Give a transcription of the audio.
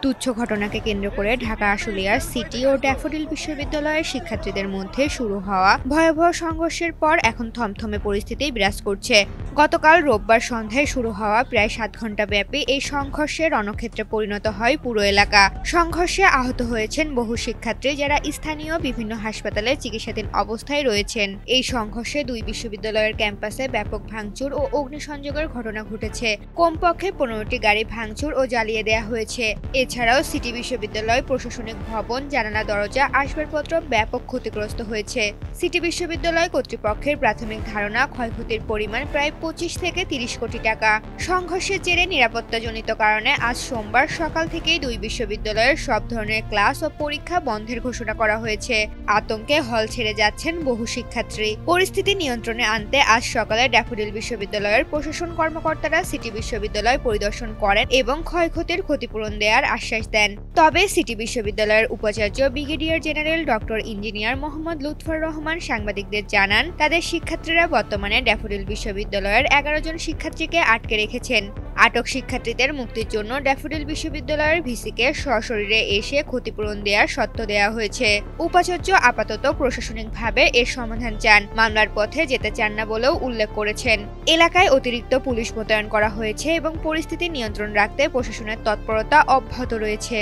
তুচ্ছ ঘটনাকে কেন্দ্র করে ঢাকা আশুলিয়ার সিটি ও ড্যাফোডিল বিশ্ববিদ্যালয়ের শিক্ষার্থীদের মধ্যে শুরু হওয়া ভয়াবহ সংঘর্ষের পর এখন থমথমে পরিস্থিতি বিরাজ করছে। গতকাল রোববার সন্ধ্যায় শুরু হওয়া প্রায় 7 ঘণ্টা ব্যাপী এই সংঘর্ষে রণক্ষেত্রে পরিণত হয় পুরো এলাকা। সংঘর্ষে আহত হয়েছেন বহু শিক্ষার্থী, যারা স্থানীয় বিভিন্ন হাসপাতালে চিকিৎসাধীন অবস্থায় রয়েছেন। এই সংঘর্ষে 2 বিশ্ববিদ্যালয়ের ক্যাম্পাসে ব্যাপক ভাঙচুর ও অগ্নিসংযোগের ঘটনা ঘটেছে। কমপক্ষে 15টি গাড়ি ভাঙচুর ও জ্বালিয়ে দেওয়া হয়েছে। এছাড়াও সিটি বিশ্ববিদ্যালয় প্রশাসনিক ভবন, জানালা, দরজা, আসবাবপত্র ব্যাপক ক্ষতিগ্রস্ত হয়েছে। সিটি বিশ্ববিদ্যালয় কর্তৃপক্ষের প্রাথমিক ধারণা, ক্ষয়ক্ষতির পরিমাণ প্রায় 25 থেকে 30 কোটি টাকা। সংঘর্ষের জেরে নিরাপত্তাজনিত কারণে আজ সোমবার সকাল থেকেই 2 বিশ্ববিদ্যালয়ের সব ধরনের ক্লাস ও পরীক্ষা বন্ধের ঘোষণা করা হয়েছে। আতঙ্কে হল ছেড়ে যাচ্ছেন বহু শিক্ষার্থী। পরিস্থিতি নিয়ন্ত্রণে আনতে আজ সকালে ড্যাফোডিল বিশ্ববিদ্যালয়ের প্রশাসন কর্মকর্তারা সিটি বিশ্ববিদ্যালয় পরিদর্শন করেন এবং ক্ষয়ক্ষতির ক্ষতিপূরণ দেওয়ার আশ্বাস দেন। তবে সিটি বিশ্ববিদ্যালয়ের উপাচার্য brigadier general doctor engineer Mohammad Lutfur Rahman সাংবাদিকদের জানান, তাদের শিক্ষার্থীরা বর্তমানে ড্যাফোডিল বিশ্ববিদ্যালয়ের 11 জন শিক্ষার্থীকে আটকে রেখেছেন। আটক শিক্ষার্থীদের মুক্তির জন্য ড্যাফোডিল বিশ্ববিদ্যালয়ের ভিসিকে সশরীরে এসে ক্ষতিপূরণ দেওয়ার শর্ত দেওয়া হয়েছে। উপাচার্য আপাতত প্রশাসনিকভাবে এর সমাধান চান, মামলার পথে যেতে চান না বলেও উল্লেখ করেছেন। এলাকায় অতিরিক্ত পুলিশ মোতায়েন করা হয়েছে এবং পরিস্থিতি নিয়ন্ত্রণ রাখতে প্রশাসনের তৎপরতা অব্যাহত রয়েছে।